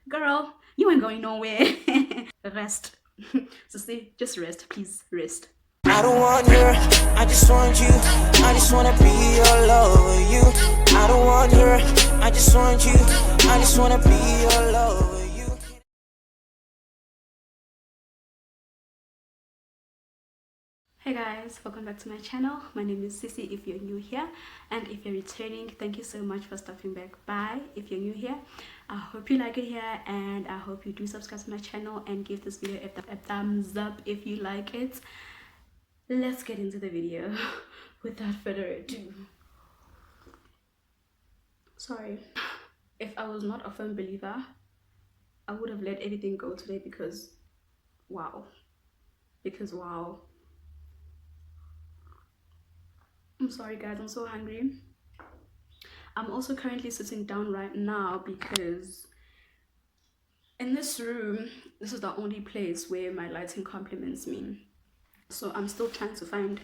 Girl, you ain't going nowhere. Rest. So say, just rest, please, rest. I don't want her, I just want you. I just wanna be all over you. I don't want her, I just want you. I just wanna be all over you. Hey guys, welcome back to my channel. My name is Sissy if you're new here, and if you're returning, thank you so much for stopping back by. If you're new here, I hope you like it here, and I hope you do subscribe to my channel and give this video a thumbs up if you like it. Let's get into the video without further ado. Sorry, if I was not a firm believer, I would have let everything go today because wow. I'm sorry guys, I'm so hungry. I'm also currently sitting down right now because in this room, this is the only place where my lighting compliments me. So I'm still trying to find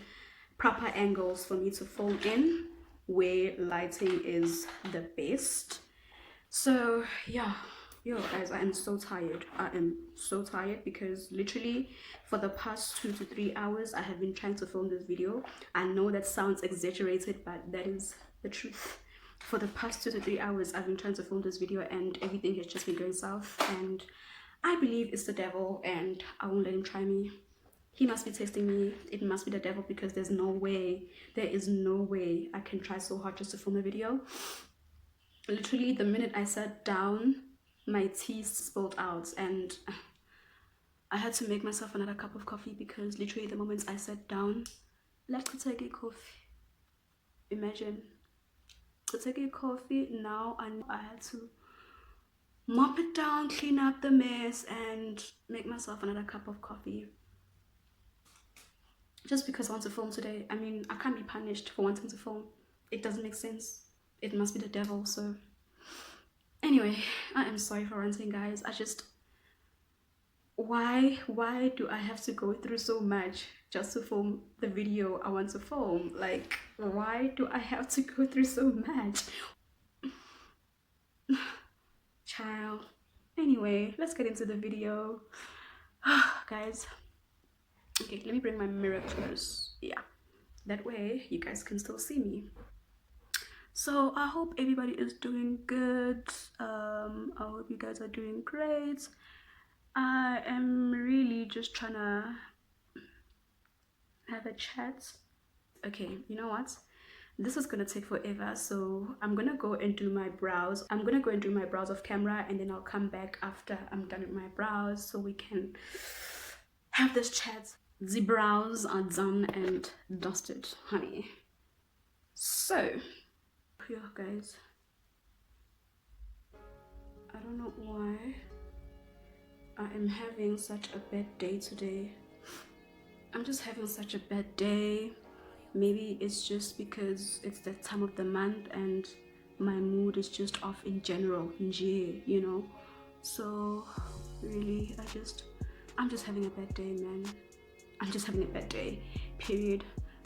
proper angles for me to film in where lighting is the best. So yeah, yo guys, I am so tired. I am so tired because literally for the past 2 to 3 hours I have been trying to film this video. I know that sounds exaggerated, but that is the truth. For the past 2 to 3 hours I've been trying to film this video and everything has just been going south, and I believe it's the devil and I won't let him try me. He must be testing me. It must be the devil because there is no way I can try so hard just to film a video. Literally the minute I sat down, my tea spilled out and I had to make myself another cup of coffee because literally the moment I sat down, let's take a coffee. Imagine, to take a coffee now, and I had to mop it down, clean up the mess, and make myself another cup of coffee. Just because I want to film today. I mean, I can't be punished for wanting to film. It doesn't make sense. It must be the devil. So anyway, I am sorry for ranting guys. I just, why do I have to go through so much just to film the video I want to film? Like, why do I have to go through so much? Child. Anyway, let's get into the video. Guys, okay, let me bring my mirror close. Yeah, that way you guys can still see me. So I hope everybody is doing good. I hope you guys are doing great. I am really just trying to have a chat. Okay, you know what, this is gonna take forever, so I'm gonna go and do my brows. I'm gonna go and do my brows off camera, and then I'll come back after I'm done with my brows so we can have this chat. The brows are done and dusted, honey. So yeah guys, I don't know why I am having such a bad day today. I'm just having such a bad day. Maybe it's just because it's that time of the month and my mood is just off in general, you know. So really, I'm just having a bad day, man. I'm just having a bad day, period.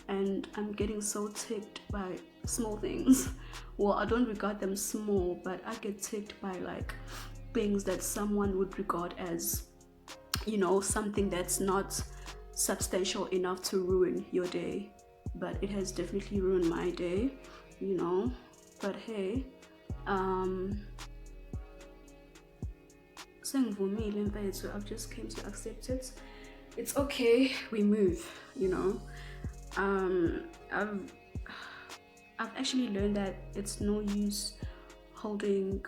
And I'm getting so ticked by small things. Well, I don't regard them small, but I get ticked by like things that someone would regard as, you know, something that's not substantial enough to ruin your day, but it has definitely ruined my day, you know. But hey, I've just came to accept it. It's okay, we move, you know. I've actually learned that it's no use holding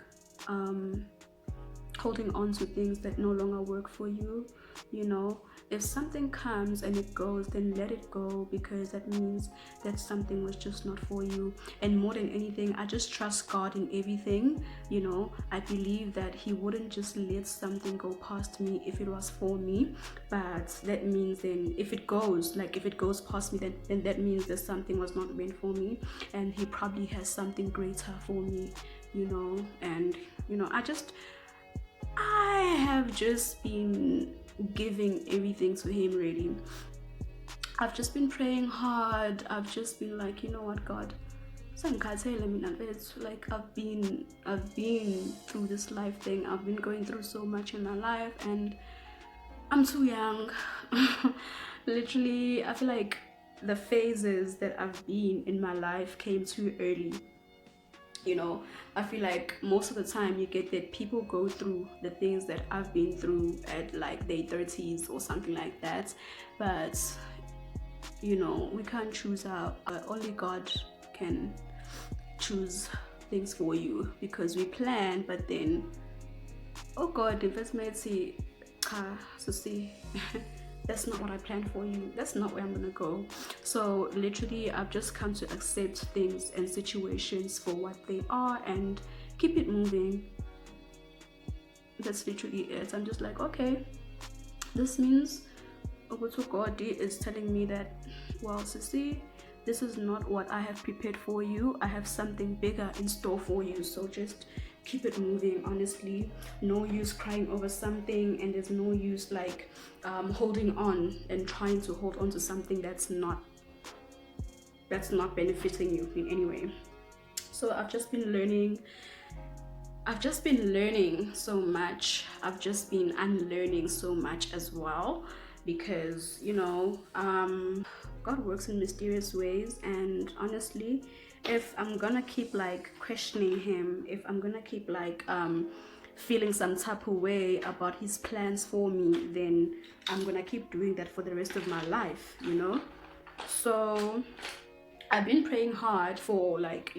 on to things that no longer work for you, you know. If something comes and it goes, then let it go, because that means that something was just not for you. And more than anything, I just trust God in everything, you know. I believe that he wouldn't just let something go past me if it was for me, but that means then if it goes past me, then that means that something was not meant for me, and he probably has something greater for me, you know. And you know, I have just been giving everything to him, really. I've just been praying hard. I've just been like, you know what, God, It's like I've been through this life thing. I've been going through so much in my life, and I'm too young. Literally, I feel like the phases that I've been in my life came too early. I feel like most of the time you get that people go through the things that I've been through at like their 30s or something like that. But we can't choose only God can choose things for you, because we plan, but then, oh God, investment see, so see, that's not what I planned for you. That's not where I'm gonna go. So literally, I've just come to accept things and situations for what they are and keep it moving. That's literally it. I'm just like, okay, this means Ogoto God is telling me that, well, Sissy, this is not what I have prepared for you. I have something bigger in store for you. So just keep it moving. Honestly, no use crying over something, and there's no use like holding on and trying to hold on to something that's not benefiting you in any way. So I've just been learning so much. I've just been unlearning so much as well, because God works in mysterious ways. And honestly, if I'm gonna keep like questioning him, if I'm gonna keep like feeling some type of way about his plans for me, then I'm gonna keep doing that for the rest of my life. So I've been praying hard for like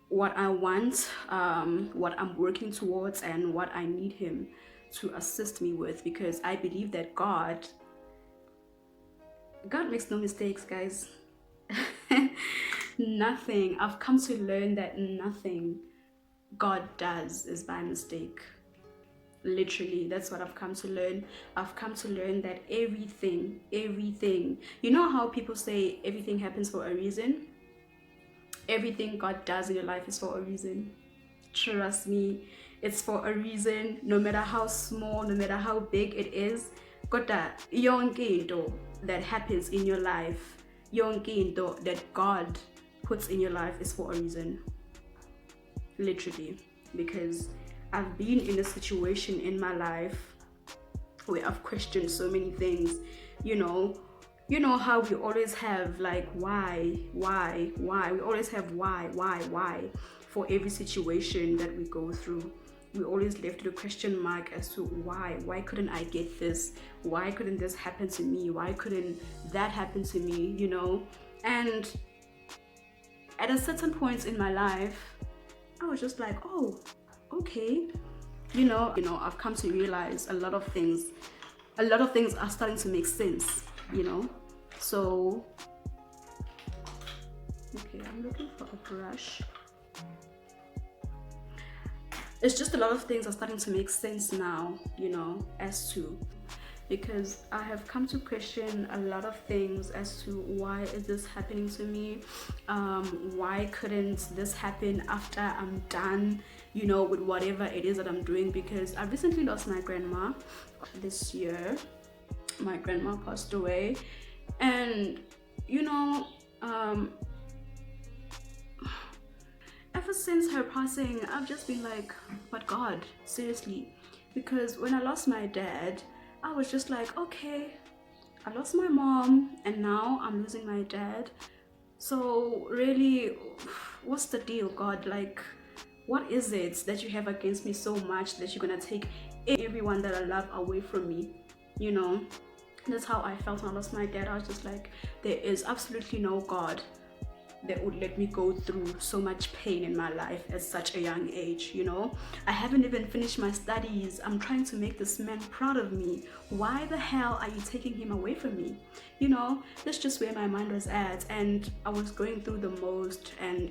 what I want, what I'm working towards, and what I need him to assist me with, because I believe that God makes no mistakes, guys. Nothing. I've come to learn that nothing God does is by mistake. Literally, that's what I've come to learn. I've come to learn that everything, how people say everything happens for a reason? Everything God does in your life is for a reason. Trust me, it's for a reason. No matter how small, no matter how big it is, yonke into that happens in your life, yonke into that God puts in your life is for a reason. Literally, because I've been in a situation in my life where I've questioned so many things. You know how we always have like why? We always have why for every situation that we go through. We always left with a question mark as to why couldn't I get this? Why couldn't this happen to me? Why couldn't that happen to me? And at a certain point in my life, I was just like, oh, okay. I've come to realize a lot of things are starting to make sense, So, okay, I'm looking for a brush. It's just a lot of things are starting to make sense now, as to, because I have come to question a lot of things as to why is this happening to me? Why couldn't this happen after I'm done, with whatever it is that I'm doing? Because I recently lost my grandma this year. My grandma passed away, and ever since her passing, I've just been like, but God, seriously? Because when I lost my dad, I was just like, okay, I lost my mom and now I'm losing my dad. So really, what's the deal, God? Like, what is it that you have against me so much that you're gonna take everyone that I love away from me? That's how I felt when I lost my dad. I was just like, there is absolutely no God that would let me go through so much pain in my life at such a young age. I haven't even finished my studies. I'm trying to make this man proud of me. Why the hell are you taking him away from me? That's just where my mind was at, and I was going through the most. And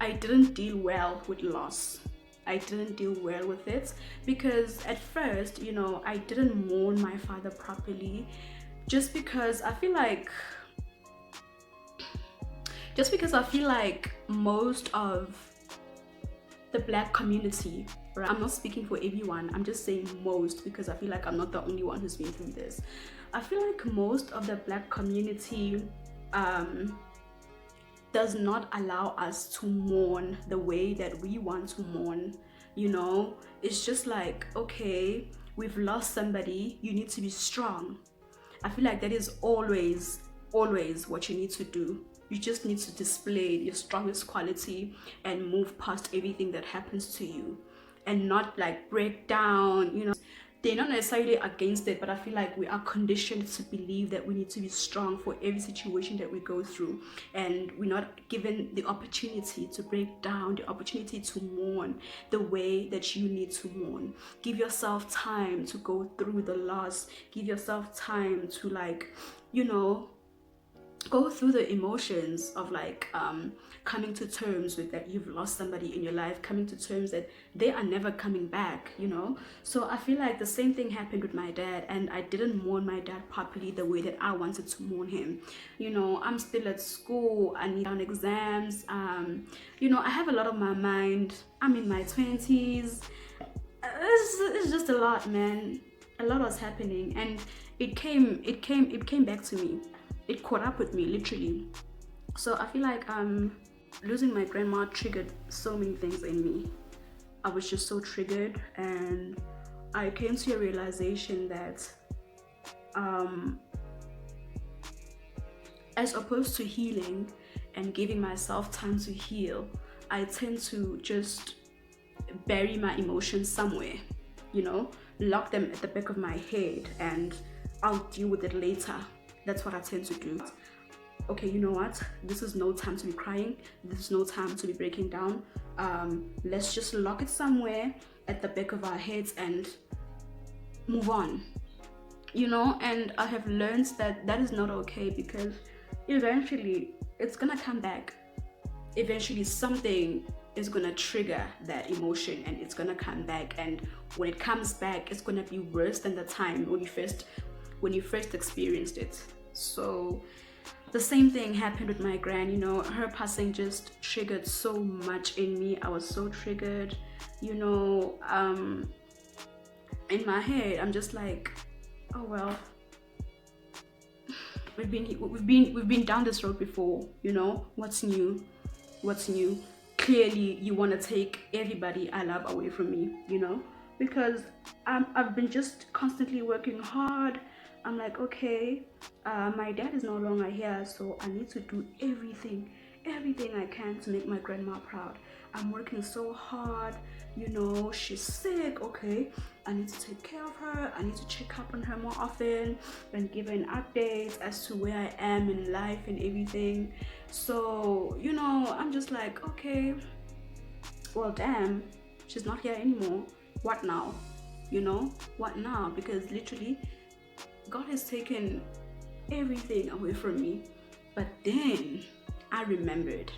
I didn't deal well with loss. I didn't deal well with it, because at first, I didn't mourn my father properly, just because I feel like most of the Black community, right? I'm not speaking for everyone, I'm just saying most, because I feel like I'm not the only one who's been through this. I feel like most of the Black community does not allow us to mourn the way that we want to mourn. You know, it's just like, okay, we've lost somebody, you need to be strong. I feel like that is always what you need to do. You just need to display your strongest quality and move past everything that happens to you, and not like break down, you know. They're not necessarily against it, but I feel like we are conditioned to believe that we need to be strong for every situation that we go through, and we're not given the opportunity to break down, the opportunity to mourn the way that you need to mourn. Give yourself time to go through the loss. Give yourself time to, like, you know, go through the emotions of like coming to terms with that you've lost somebody in your life, coming to terms that they are never coming back, you know. So I feel like the same thing happened with my dad, and I didn't mourn my dad properly the way that I wanted to mourn him. You know, I'm still at school, I need on exams, you know, I have a lot on my mind. I'm in my 20s. It's just a lot, man. A lot was happening, and it came back to me. It caught up with me, literally. So I feel like losing my grandma triggered so many things in me. I was just so triggered, and I came to a realization that as opposed to healing and giving myself time to heal, I tend to just bury my emotions somewhere, you know, lock them at the back of my head, and I'll deal with it later. That's what I tend to do. Okay, you know what? This is no time to be crying. This is no time to be breaking down. Let's just lock it somewhere at the back of our heads and move on. You know, and I have learned that that is not okay, because eventually it's gonna come back. Eventually something is gonna trigger that emotion, and it's gonna come back. And when it comes back, it's gonna be worse than the time when you first experienced it. So the same thing happened with my gran. You know, her passing just triggered so much in me. I was so triggered, you know. In my head I'm just like, oh well, we've been down this road before, you know. What's new? Clearly you want to take everybody I love away from me, you know, because I've been just constantly working hard. I'm like, okay, my dad is no longer here, so I need to do everything I can to make my grandma proud. I'm working so hard, you know. She's sick, okay, I need to take care of her. I need to check up on her more often and give her an update as to where I am in life and everything. So, you know, I'm just like, okay, well, damn, she's not here anymore. What now? You know, what now? Because literally God has taken everything away from me. But then I remembered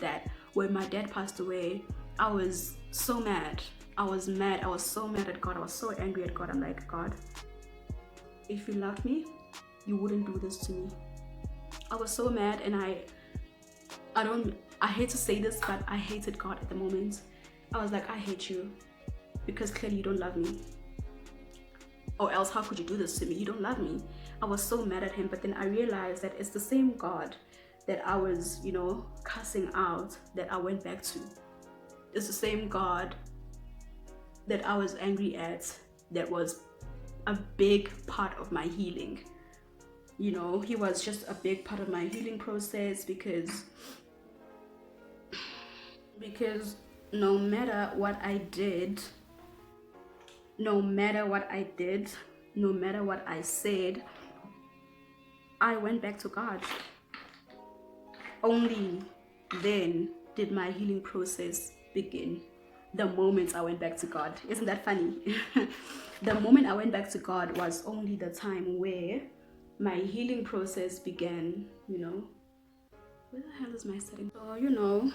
that when my dad passed away, I was so mad. I was so mad at God. I was so angry at God. I'm like, God, if you loved me, you wouldn't do this to me. I was so mad, and I hate to say this, but I hated God at the moment. I was like, I hate you, because clearly you don't love me. Or else how could you do this to me? You don't love me. I was so mad at him. But then I realized that it's the same God that I was, you know, cussing out, that I went back to. It's the same God that I was angry at, that was a big part of my healing. You know, he was just a big part of my healing process, because no matter what I did, no matter what I said, I went back to God. Only then did my healing process begin. The moment I went back to God. Isn't that funny? The moment I went back to God was only the time where my healing process began, you know. Where the hell is my setting? So, you know,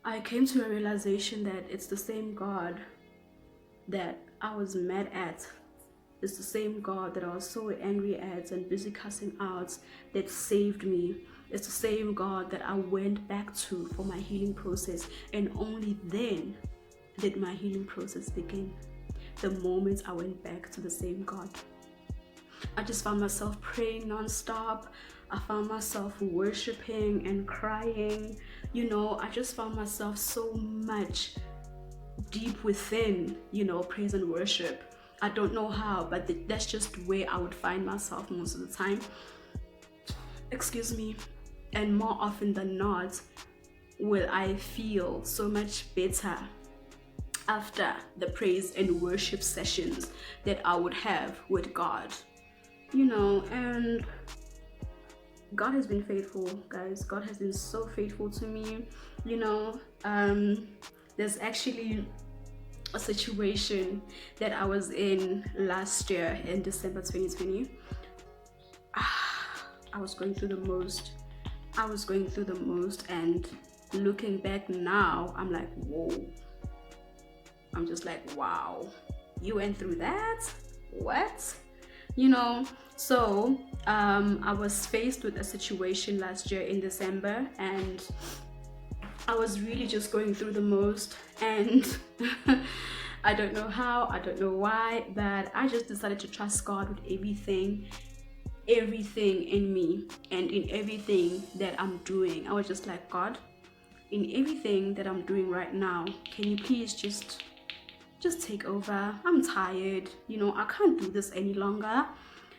I came to a realization that it's the same God that I was mad at. It's the same God that I was so angry at and busy cussing out that saved me. It's the same God that I went back to for my healing process, and only then did my healing process begin. The moment I went back to the same God. I just found myself praying non-stop. I found myself worshiping and crying. You know, I just found myself so much deep within, you know, praise and worship. I don't know how, but that's just where I would find myself most of the time. Excuse me. And more often than not, will I feel so much better after the praise and worship sessions that I would have with God. You know, and God has been faithful, guys. God has been so faithful to me. You know, there's actually a situation that I was in last year in December 2020. I was going through the most, and looking back now, I'm like, whoa. I'm just like, wow, you went through that? What? You know, so I was faced with a situation last year in December, and I was really just going through the most, and I don't know how, I don't know why, but I just decided to trust God with everything in me and in everything that I'm doing. I was just like, God, in everything that I'm doing right now, can you please just take over? I'm tired, you know, I can't do this any longer,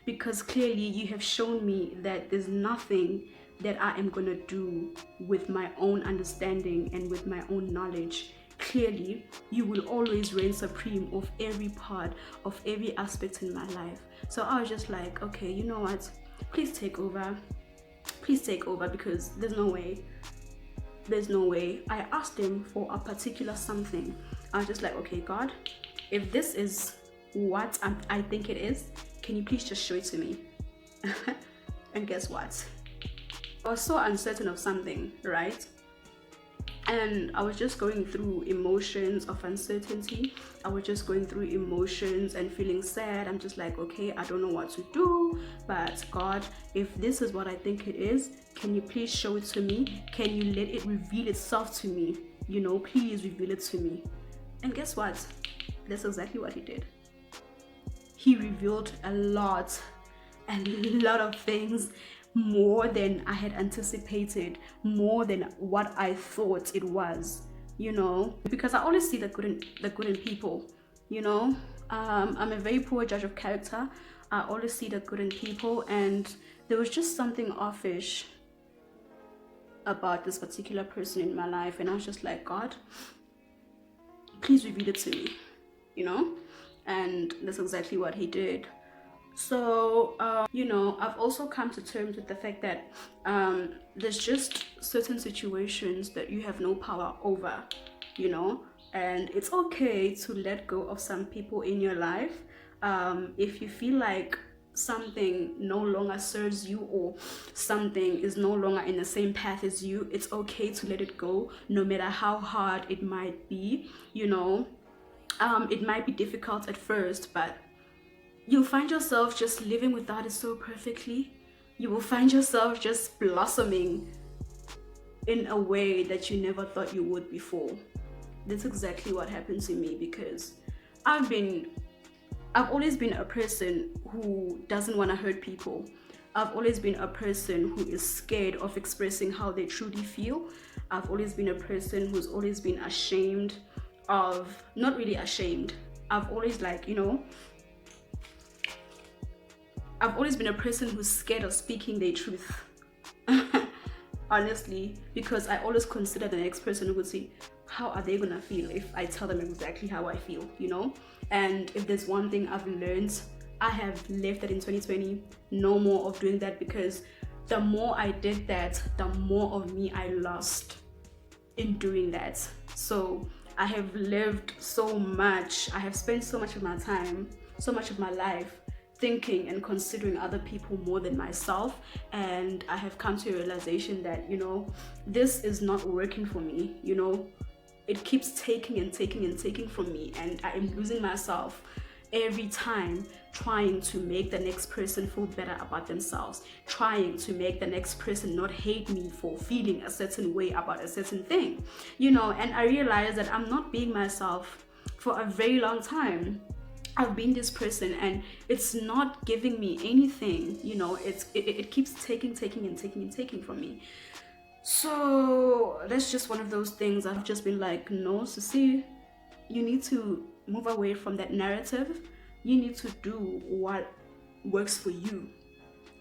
because clearly you have shown me that there's nothing that I am gonna do with my own understanding and with my own knowledge. Clearly, you will always reign supreme of every part, of every aspect in my life. So I was just like, okay, you know what? Please take over, because there's no way. I asked him for a particular something. I was just like, okay, God, if this is what I think it is, can you please just show it to me? And guess what? I was so uncertain of something, right? And I was just going through emotions of uncertainty. I was just going through emotions and feeling sad. I'm just like, okay, I don't know what to do, but God, if this is what I think it is, can you please show it to me? Can you let it reveal itself to me? You know, please reveal it to me. And guess what? That's exactly what he did. He revealed a lot of things, more than I had anticipated, more than what I thought it was, you know, because I always see the good in people, you know. I'm a very poor judge of character. I always see the good in people, and there was just something offish about this particular person in my life, and I was just like, God, please reveal it to me, you know. And that's exactly what he did. So, you know, I've also come to terms with the fact that there's just certain situations that you have no power over, you know, and it's okay to let go of some people in your life. If you feel like something no longer serves you, or something is no longer in the same path as you, it's okay to let it go, no matter how hard it might be, you know. It might be difficult at first, but you'll find yourself just living without it so perfectly. You will find yourself just blossoming in a way that you never thought you would before. That's exactly what happened to me, because I've always been a person who doesn't want to hurt people. I've always been a person who is scared of expressing how they truly feel. I've always been a person who's always been ashamed of, not really ashamed. I've always, like, you know, I've always been a person who's scared of speaking their truth. Honestly, because I always consider the next person who would say, how are they gonna feel if I tell them exactly how I feel, you know? And if there's one thing I've learned, I have left that in 2020, no more of doing that, because the more I did that, the more of me I lost in doing that. So I have lived so much, I have spent so much of my time, so much of my life thinking and considering other people more than myself, and I have come to a realization that, you know, this is not working for me, you know. It keeps taking and taking and taking from me, and I am losing myself every time trying to make the next person feel better about themselves, trying to make the next person not hate me for feeling a certain way about a certain thing, you know. And I realized that I'm not being myself for a very long time. I've been this person and it's not giving me anything, you know. It keeps taking from me. So that's just one of those things. I've just been like, no, Sissy, you need to move away from that narrative. You need to do what works for you.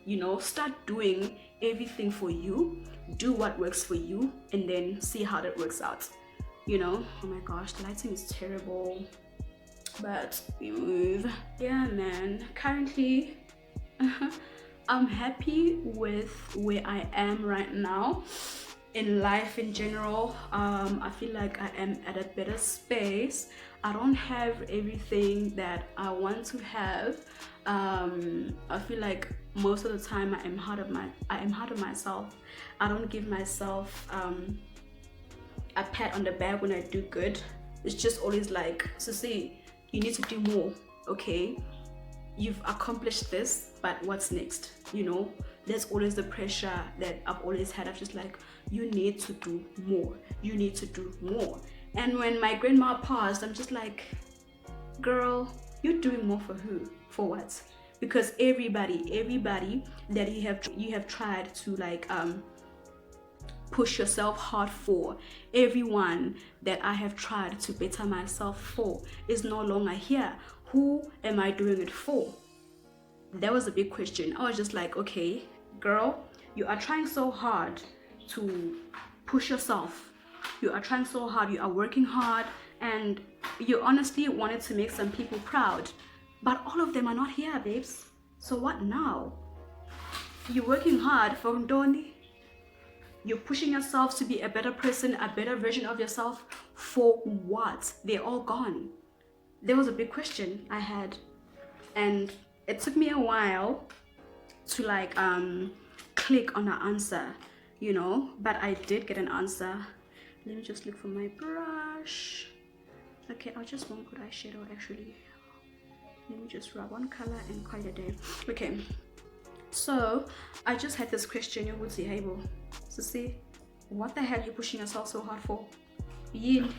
You know, start doing everything for you. Do what works for you and then see how that works out. You know, oh my gosh, the lighting is terrible. But we move. Yeah, man. Currently, I'm happy with where I am right now in life in general. I feel like I am at a better space. I don't have everything that I want to have. I feel like most of the time I am hard on myself. I don't give myself a pat on the back when I do good. It's just always like, Sissy, you need to do more. Okay, you've accomplished this, but what's next? You know, there's always the pressure that I've always had of just like, you need to do more, you need to do more. And when my grandma passed, I'm just like, girl, you're doing more for who? For what? Because everybody that you have tried to like push yourself hard for, everyone that I have tried to better myself for is no longer here. Who am I doing it for? That was a big question. I was just like, okay, girl, you are trying so hard to push yourself. You are trying so hard, you are working hard, and you honestly wanted to make some people proud. But all of them are not here, babes. So what now? You're working hard for Ndoni. You're pushing yourself to be a better person, a better version of yourself. For what? They're all gone. There was a big question I had, and it took me a while to like click on an answer, you know, but I did get an answer. Let me just look for my brush. Okay, I'll just one good eyeshadow actually. Let me just rub one color and call it a day. Okay, so I just had this question. You would say, hey bro, so see, what the hell are you pushing yourself so hard for? Who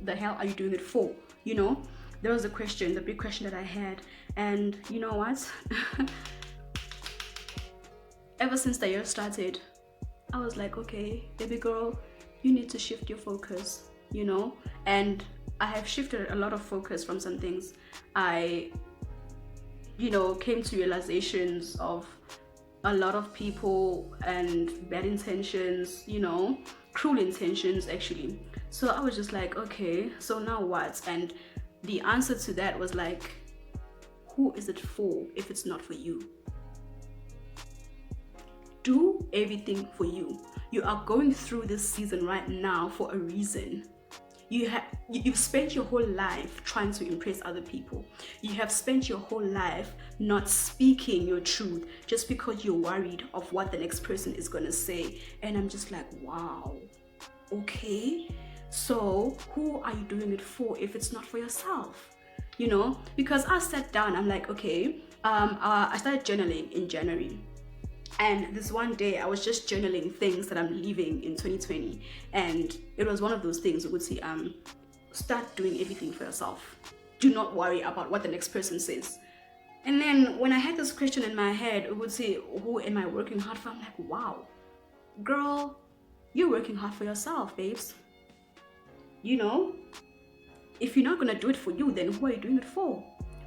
the hell are you doing it for? You know, there was a question, the big question that I had. And you know what? Ever since the year started, I was like, okay, baby girl, you need to shift your focus, you know? And I have shifted a lot of focus from some things. I, you know, came to realizations of a lot of people and bad intentions, you know, cruel intentions actually. So I was just like, okay, so now what? And the answer to that was like, who is it for if it's not for you? Do everything for you. You are going through this season right now for a reason. You've spent your whole life trying to impress other people. You have spent your whole life not speaking your truth just because you're worried of what the next person is gonna say. And I'm just like, wow, okay, so who are you doing it for if it's not for yourself? You know, because I sat down, I'm like, okay, I started journaling in January. And this one day I was just journaling things that I'm leaving in 2020, and it was one of those things. We would say, start doing everything for yourself. Do not worry about what the next person says. And then when I had this question in my head, it would say, who am I working hard for? I'm like, wow, girl, you're working hard for yourself, babes. You know, if you're not gonna do it for you, then who are you doing it for?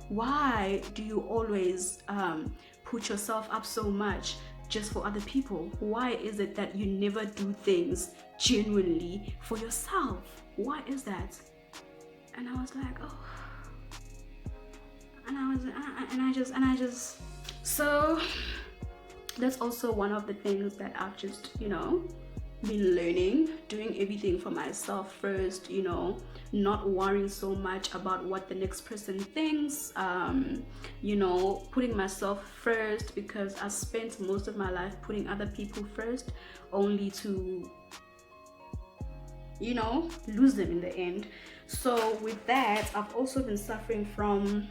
Why do you always put yourself up so much just for other people? Why is it that you never do things genuinely for yourself? Why is that? And I was like, oh, and I just so that's also one of the things that I've just, you know, been learning, doing everything for myself first, you know, not worrying so much about what the next person thinks, you know, putting myself first, because I spent most of my life putting other people first, only to, you know, lose them in the end. So with that, I've also been suffering from,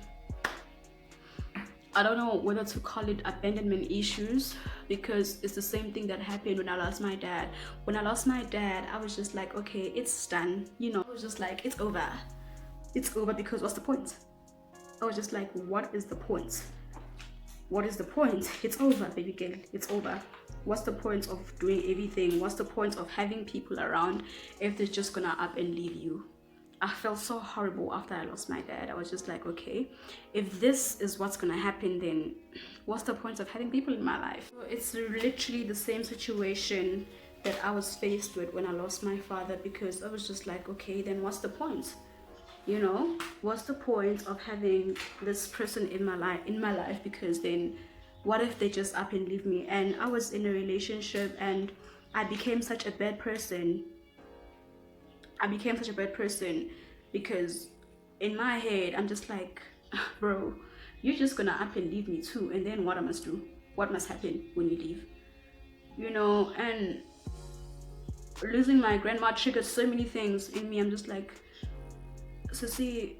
I don't know whether to call it abandonment issues, because it's the same thing that happened when I lost my dad. When I lost my dad, I was just like, okay, it's done. You know, I was just like, it's over. it's over because what's the point? I was just like, what is the point? What is the point? It's over, baby girl. It's over. What's the point of doing everything? What's the point of having people around if they're just gonna up and leave you? I felt so horrible after I lost my dad. I was just like, okay, if this is what's gonna happen, then what's the point of having people in my life? So it's literally the same situation that I was faced with when I lost my father, because I was just like, okay, then what's the point? You know, what's the point of having this person in my life? Because then what if they just up and leave me? And I was in a relationship and I became such a bad person. Because in my head I'm just like, bro, you're just gonna up and leave me too, and then what I must do? What must happen when you leave? You know, and losing my grandma triggered so many things in me. I'm just like, Sissy,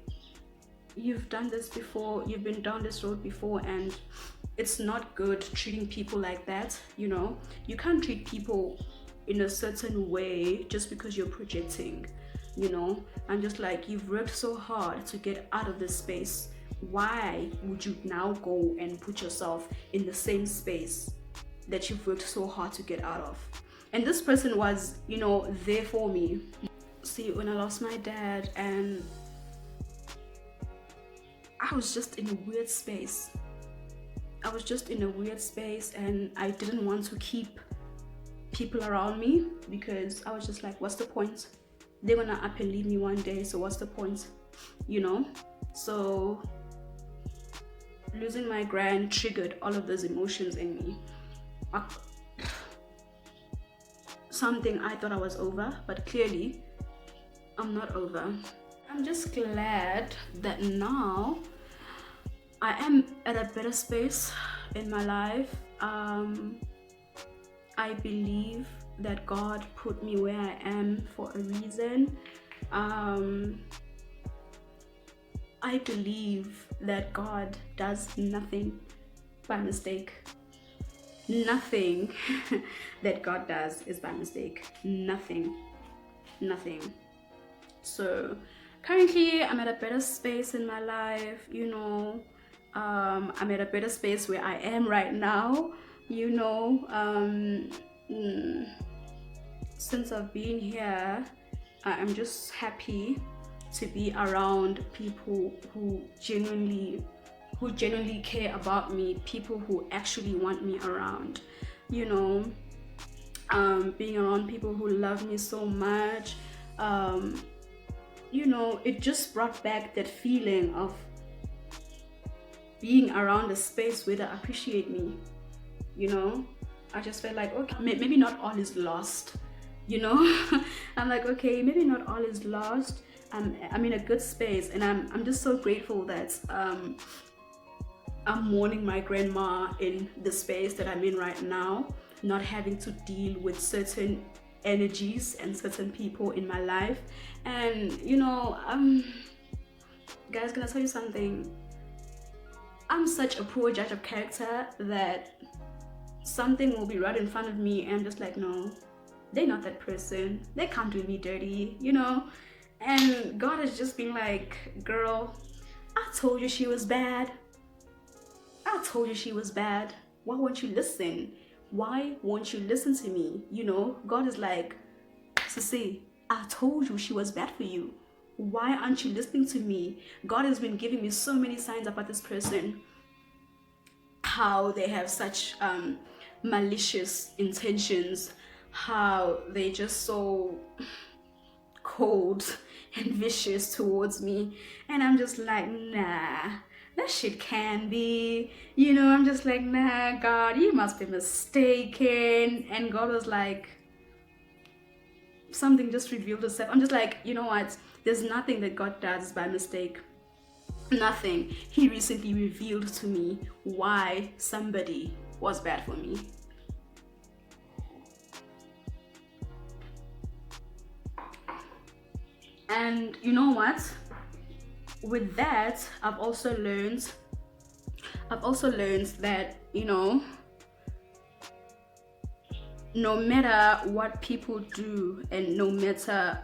you've done this before, you've been down this road before, and it's not good treating people like that. You know, you can't treat people in a certain way just because you're projecting. You know, I'm just like, you've worked so hard to get out of this space. Why would you now go and put yourself in the same space that you've worked so hard to get out of? And this person was, you know, there for me. See, when I lost my dad, and I was just in a weird space. And I didn't want to keep people around me because I was just like, what's the point? They're gonna up and leave me one day, so what's the point? You know? So losing my grand triggered all of those emotions in me. Something I thought I was over, but clearly I'm not over. I'm just glad that now I am at a better space in my life. I believe that God put me where I am for a reason. I believe that God does nothing by mistake. Nothing that God does is by mistake. Nothing. So currently I'm at a better space in my life, you know. I'm at a better space where I am right now, you know. Since I've been here, I'm just happy to be around people who genuinely care about me, people who actually want me around, you know. Being around people who love me so much, you know, it just brought back that feeling of being around a space where they appreciate me, you know. I just felt like, okay, maybe not all is lost, you know. I'm like, okay, maybe not all is lost. I'm in a good space, and I'm just so grateful that I'm mourning my grandma in the space that I'm in right now, not having to deal with certain energies and certain people in my life. And you know, guys, can I tell you something? I'm such a poor judge of character that something will be right in front of me and I'm just like, no, they're not that person, they can't do me dirty, you know. And God has just been like, girl, I told you she was bad. Why won't you listen? Why won't you listen to me? You know, God is like, Sissy, I told you she was bad for you. Why aren't you listening to me? God has been giving me so many signs about this person, how they have such malicious intentions, how they just so cold and vicious towards me. And I'm just like, nah, that shit can be, you know. I'm just like, nah, God, you must be mistaken. And God was like, something just revealed itself. I'm just like, you know what, there's nothing that God does by mistake. Nothing. He recently revealed to me why somebody was bad for me. And you know what, with that, I've also learned that, you know, no matter what people do and no matter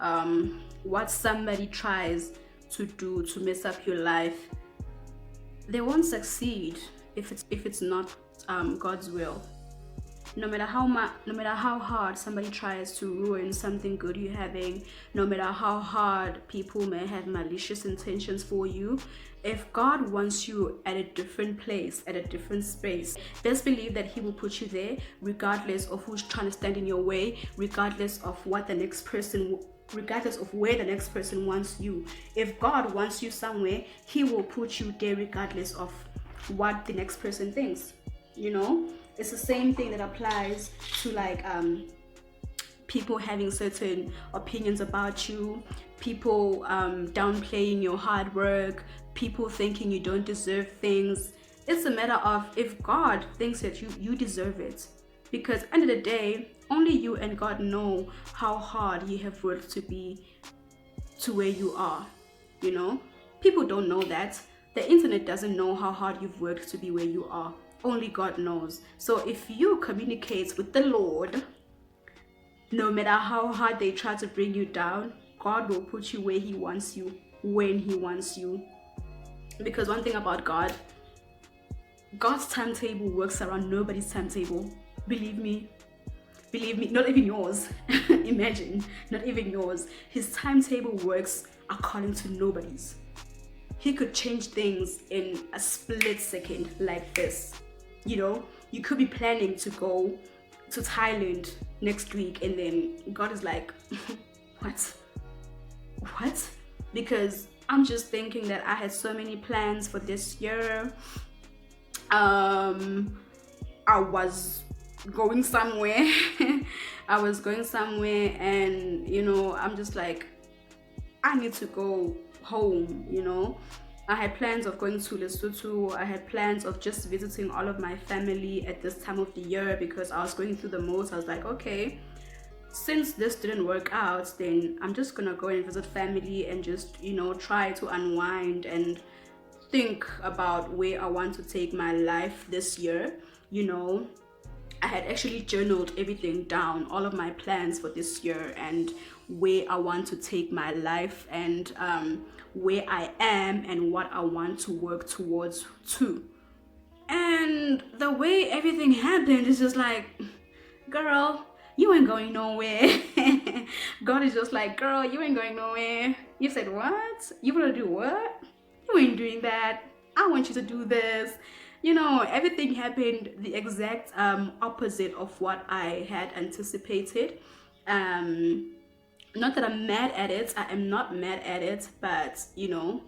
what somebody tries to do to mess up your life, they won't succeed if it's not God's will. No matter how hard somebody tries to ruin something good you're having, no matter how hard people may have malicious intentions for you, if God wants you at a different place, at a different space, best believe that He will put you there, regardless of who's trying to stand in your way, regardless of what the next person, regardless of where the next person wants you. If God wants you somewhere, He will put you there regardless of what the next person thinks. You know, it's the same thing that applies to like people having certain opinions about you, people downplaying your hard work, people thinking you don't deserve things. It's a matter of, if God thinks that you deserve it, because at the end of the day, only you and God know how hard you have worked to be to where you are. You know, people don't know that. The internet doesn't know how hard you've worked to be where you are. Only God knows. So if you communicate with the Lord, no matter how hard they try to bring you down, God will put you where He wants you, when He wants you. Because one thing about God, God's timetable works around nobody's timetable. Believe me, not even yours. Imagine, not even yours. His timetable works according to nobody's. He could change things in a split second like this. You know, you could be planning to go to Thailand next week, and then God is like, what? Because I'm just thinking that I had so many plans for this year. I was going somewhere. And you know, I'm just like, I need to go home. You know, I had plans of going to Lesotho. I had plans of just visiting all of my family at this time of the year, because I was going through the most. I was like, okay, since this didn't work out, then I'm just gonna go and visit family and just, you know, try to unwind and think about where I want to take my life this year. You know, I had actually journaled everything down, all of my plans for this year and where I want to take my life, and where I am and what I want to work towards too. And the way everything happened is just like, girl, you ain't going nowhere. God is just like, girl, you ain't going nowhere. You said what? You wanna do what? You ain't doing that. I want you to do this. You know, everything happened the exact opposite of what I had anticipated. Not that I'm mad at it. I am not mad at it, but you know,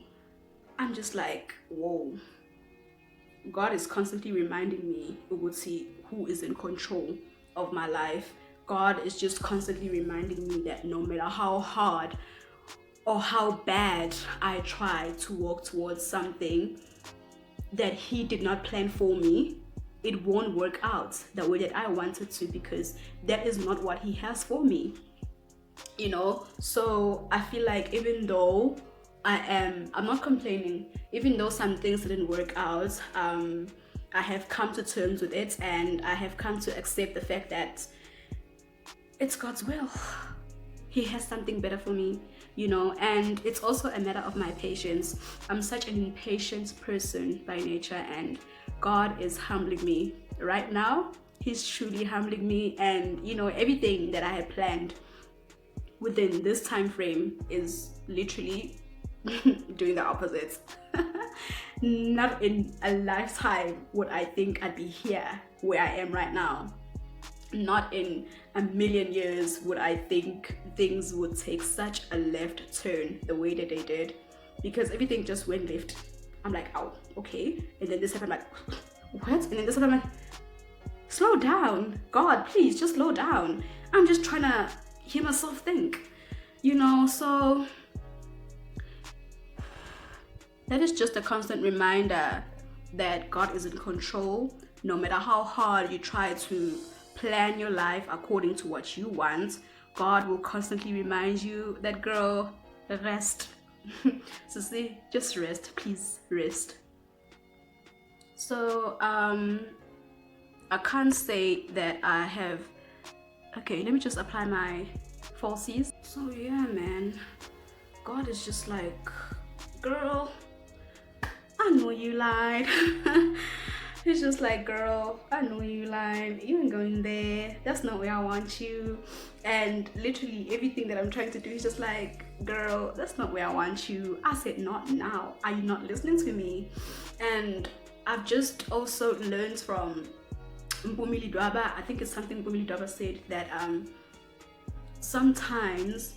I'm just like, whoa. God is constantly reminding me, Uguti, who is in control of my life. God is just constantly reminding me that no matter how hard or how bad I try to walk towards something that He did not plan for me, it won't work out the way that I want it to, because that is not what He has for me. You know, so I feel like even though I'm not complaining, even though some things didn't work out, I have come to terms with it, and I have come to accept the fact that it's God's will. He has something better for me, you know. And it's also a matter of my patience. I'm such an impatient person by nature, and God is humbling me right now. He's truly humbling me, and you know, everything that I had planned within this time frame is literally doing the opposite. Not in a lifetime would I think I'd be here where I am right now. Not in a million years would I think things would take such a left turn the way that they did, because everything just went left. I'm like, oh, okay. And then this happened, like, what? And then this happened, I'm like, slow down. God, please, just slow down. I'm just trying to hear myself think, you know. So that is just a constant reminder that God is in control. No matter how hard you try to plan your life according to what you want, God will constantly remind you that, girl, rest. So see, just rest, please rest. So I can't say that I have. Okay, let me just apply my falsies. So yeah, man, God is just like girl, I know you lied. He's just like, girl, I know you lied. You ain't going there. That's not where I want you. And literally everything that I'm trying to do is just like, girl, that's not where I want you. I said, not now. Are you not listening to me? And I've just also learned from Mpumili Dwaba. I think it's something Mpumili Dwaba said, that sometimes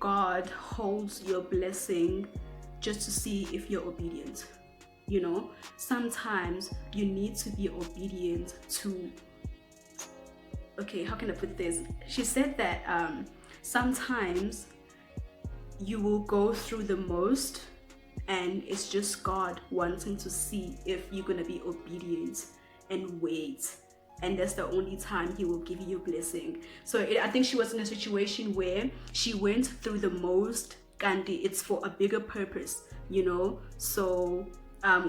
God holds your blessing just to see if you're obedient. You know, sometimes you need to be obedient to, okay, how can I put this? She said that sometimes you will go through the most, and it's just God wanting to see if you're gonna be obedient and wait. And that's the only time he will give you a blessing. So I think she was in a situation where she went through the most, and it's for a bigger purpose, you know. So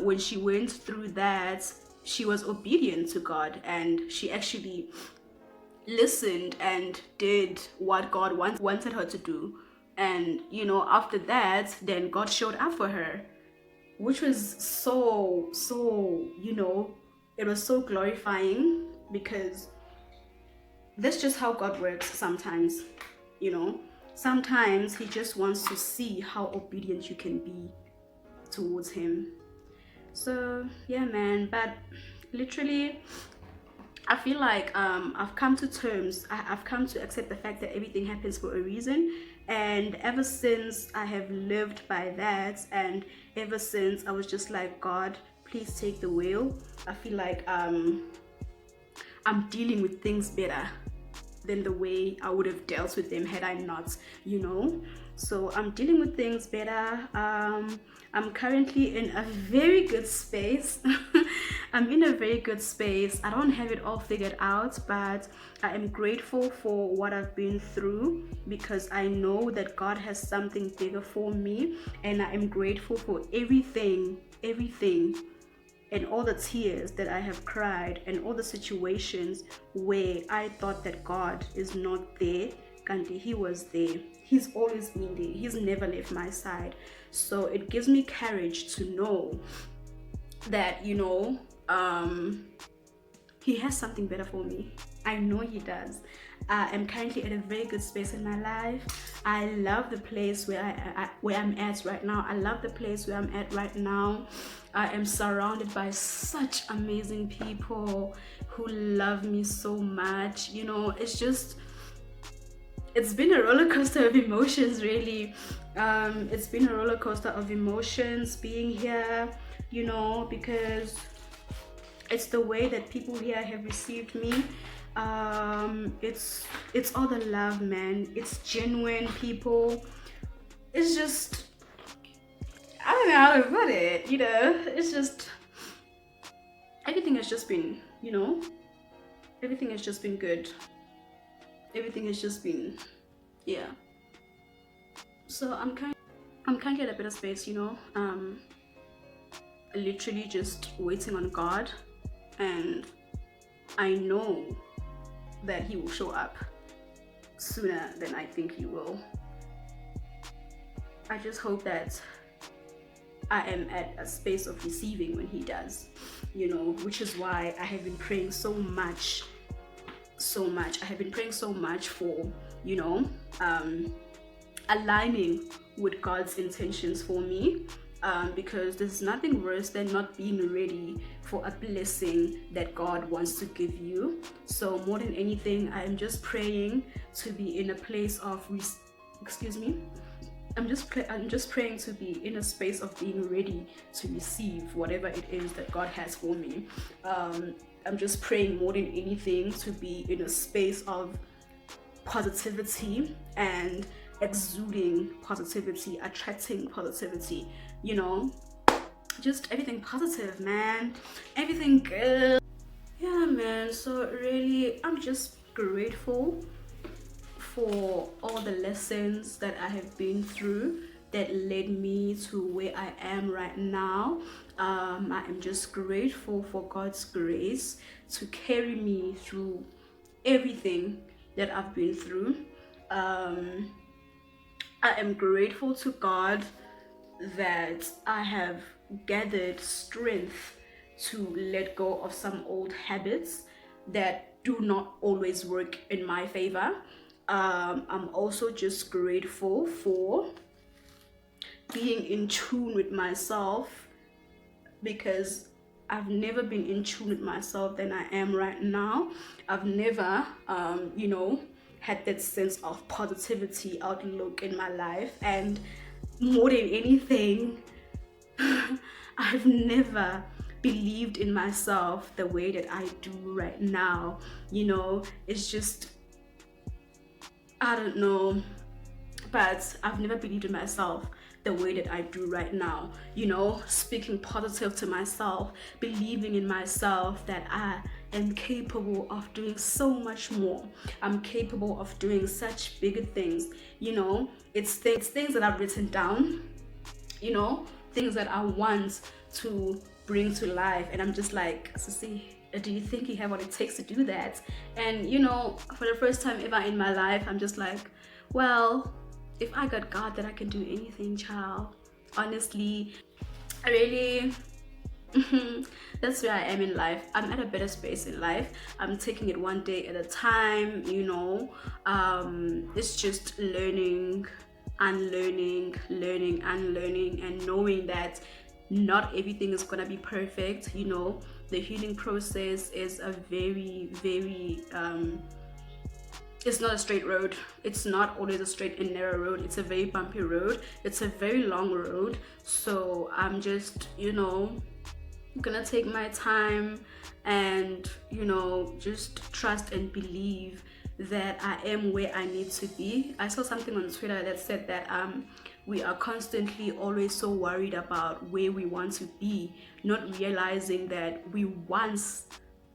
when she went through that, she was obedient to God, and she actually listened and did what God wanted her to do. And you know, after that, then God showed up for her, which was so, you know, it was so glorifying, because that's just how God works sometimes, you know. Sometimes he just wants to see how obedient you can be towards him. So yeah, man. But literally, I feel like I've come to terms, I've come to accept the fact that everything happens for a reason. And ever since I have lived by that, and ever since I was just like, God, please take the wheel, I feel like I'm dealing with things better than the way I would have dealt with them had I not, you know. So I'm dealing with things better. I'm currently in a very good space. I'm in a very good space. I don't have it all figured out, but I am grateful for what I've been through, because I know that God has something bigger for me. And I am grateful for everything, and all the tears that I have cried, and all the situations where I thought that God is not there, and he was there. He's always been there. He's never left my side. So it gives me courage to know that, you know, he has something better for me. I know he does. I am currently at a very good space in my life. I love the place where I'm at right now. I love the place where I'm at right now. I am surrounded by such amazing people who love me so much. You know, it's been a roller coaster of emotions, really. It's been a roller coaster of emotions being here, you know, because it's the way that people here have received me. It's all the love, man. It's genuine people. It's just, I don't know how to put it, you know. It's just, everything has just been, you know, everything has just been good. Everything has just been, yeah. So I'm kind of at a better space, you know. Literally just waiting on God, and I know that he will show up sooner than I think he will. I just hope that I am at a space of receiving when he does, you know, which is why I have been praying so much. I have been praying so much for, you know, aligning with God's intentions for me, because there's nothing worse than not being ready for a blessing that God wants to give you. So more than anything, I am just praying to be in a place of I'm just praying to be in a space of being ready to receive whatever it is that God has for me. I'm just praying more than anything to be in a space of positivity and exuding positivity, attracting positivity, you know, just everything positive, man, everything good. Yeah, man. So really, I'm just grateful for all the lessons that I have been through that led me to where I am right now. I am just grateful for God's grace to carry me through everything that I've been through. I am grateful to God that I have gathered strength to let go of some old habits that do not always work in my favor. I'm also just grateful for being in tune with myself, because I've never been in tune with myself than I am right now. I've never, had that sense of positivity outlook in my life. And more than anything, I've never believed in myself the way that I do right now. It's just, I don't know, but I've never believed in myself the way that I do right now. Speaking positive to myself, believing in myself that I am capable of doing so much more. I'm capable of doing such bigger things. It's things that I've written down, things that I want to bring to life. And I'm just like, Sissy, do you think you have what it takes to do that? And for the first time ever in my life, I'm just like, well, if I got God, then I can do anything, child. Honestly, I really that's where I am in life. I'm at a better space in life. I'm taking it one day at a time. It's just learning, unlearning, learning, unlearning, and knowing that not everything is gonna be perfect. The healing process is a very, very it's not a straight road. It's not always a straight and narrow road. It's a very bumpy road. It's a very long road. So I'm just, gonna take my time and, just trust and believe that I am where I need to be. I saw something on Twitter that said that we are constantly always so worried about where we want to be, not realizing that we once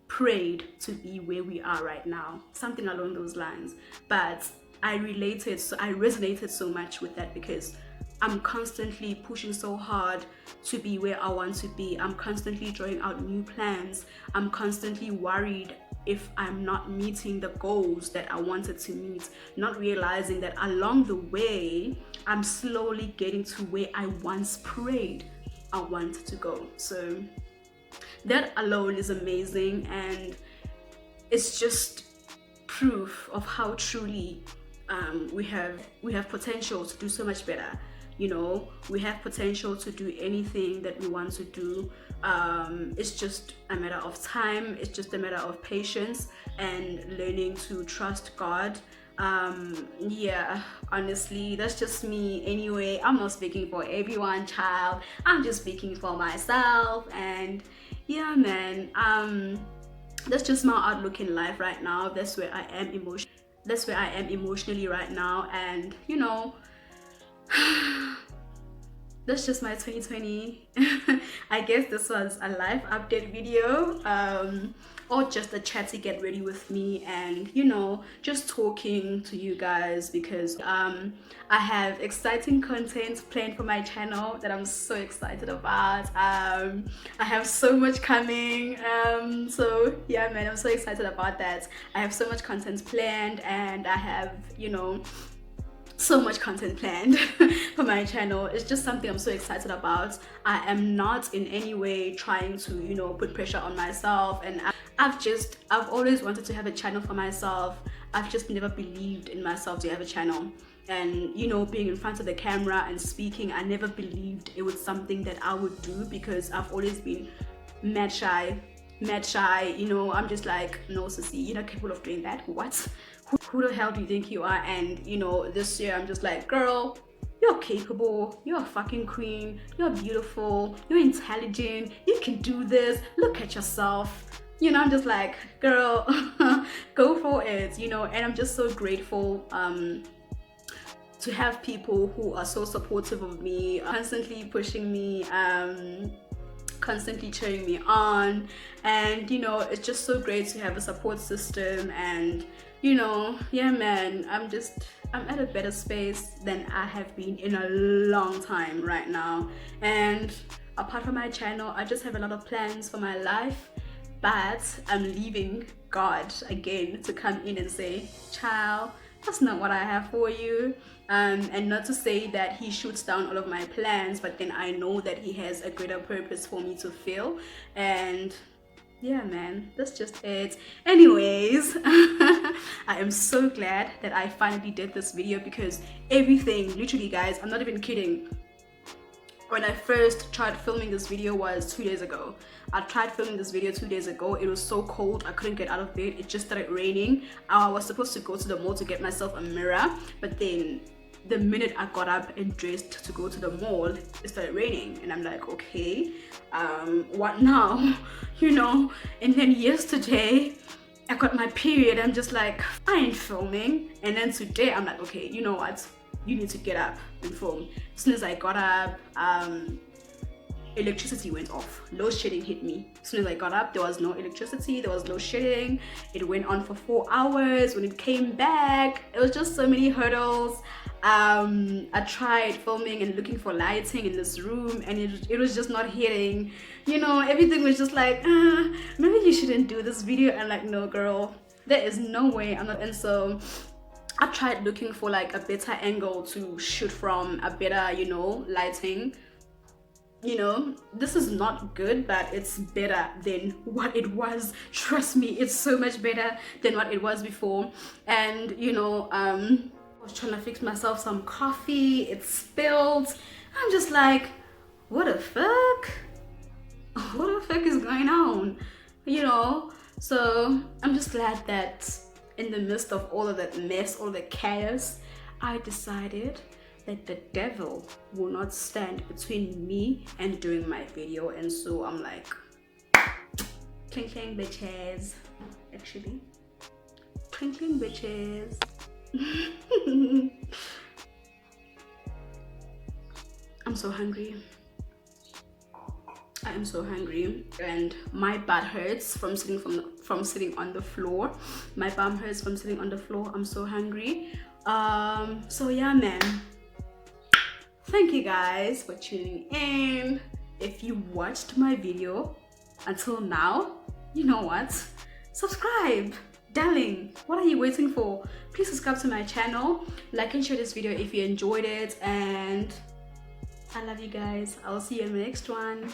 prayed to be where we are right now, something along those lines. But I resonated so much with that, because I'm constantly pushing so hard to be where I want to be. I'm constantly drawing out new plans. I'm constantly worried if I'm not meeting the goals that I wanted to meet, not realizing that along the way, I'm slowly getting to where I once prayed I wanted to go. So that alone is amazing, and it's just proof of how truly we have potential to do so much better. We have potential to do anything that we want to do. It's just a matter of time. It's just a matter of patience and learning to trust God. Honestly, that's just me. Anyway, I'm not speaking for everyone, child. I'm just speaking for myself. And yeah, man, that's just my outlook in life right now. That's where I am emotionally right now. And that's just my 2020. I guess this was a life update video, or just a chatty get ready with me, and just talking to you guys, because I have exciting content planned for my channel that I'm so excited about. I have so much coming, so yeah, man, I'm so excited about that. I have so much content planned, and I have so much content planned for my channel. It's just something I'm so excited about. I am not in any way trying to put pressure on myself, and I've always wanted to have a channel for myself. I've just never believed in myself to have a channel. And being in front of the camera and speaking, I never believed it was something that I would do, because I've always been mad shy. I'm just like, no, Sissy, you're not capable of doing that. What? Who the hell do you think you are? And this year I'm just like, girl, you're capable, you're a fucking queen, you're beautiful, you're intelligent, you can do this, look at yourself. I'm just like, girl, go for it. And I'm just so grateful to have people who are so supportive of me, constantly pushing me, constantly cheering me on. And it's just so great to have a support system. And yeah, man, I'm at a better space than I have been in a long time right now. And apart from my channel, I just have a lot of plans for my life, but I'm leaving God again to come in and say, child, that's not what I have for you. And not to say that he shoots down all of my plans, but then I know that he has a greater purpose for me to fill. And yeah, man, that's just it. Anyways, I am so glad that I finally did this video, because everything, literally guys, I'm not even kidding, when I first tried filming this video was 2 days ago. I tried filming this video 2 days ago. It was so cold, I couldn't get out of bed. It just started raining. I was supposed to go to the mall to get myself a mirror, but then the minute I got up and dressed to go to the mall, it started raining, and I'm like, okay, what now? You know. And then yesterday I got my period. I'm just like, I ain't filming. And then today I'm like, okay, you know what, you need to get up and film. As soon as I got up, electricity went off. Load shedding hit me. As soon as I got up, there was no electricity, there was load shedding. It went on for 4 hours. When it came back, it was just so many hurdles. I tried filming and looking for lighting in this room, and it was just not hitting. You know, everything was just like, maybe you shouldn't do this video. And like, no girl, there is no way I'm not. And so I tried looking for like a better angle to shoot from, a better, you know, lighting. You know, this is not good, but it's better than what it was. Trust me, it's so much better than what it was before. And you know, I was trying to fix myself some coffee, it spilled. I'm just like, what the fuck? What the fuck is going on? You know, so I'm just glad that in the midst of all of that mess, all the chaos, I decided that the devil will not stand between me and doing my video. And so I'm like, clink clink bitches. Actually, clink clink bitches. I'm so hungry. I am so hungry, and my butt hurts from sitting sitting on the floor. My bum hurts from sitting on the floor. I'm so hungry. So yeah, man. Thank you guys for tuning in. If you watched my video until now, you know what? Subscribe, darling. What are you waiting for? Please subscribe to my channel, like and share this video if you enjoyed it, and I love you guys. I'll see you in the next one.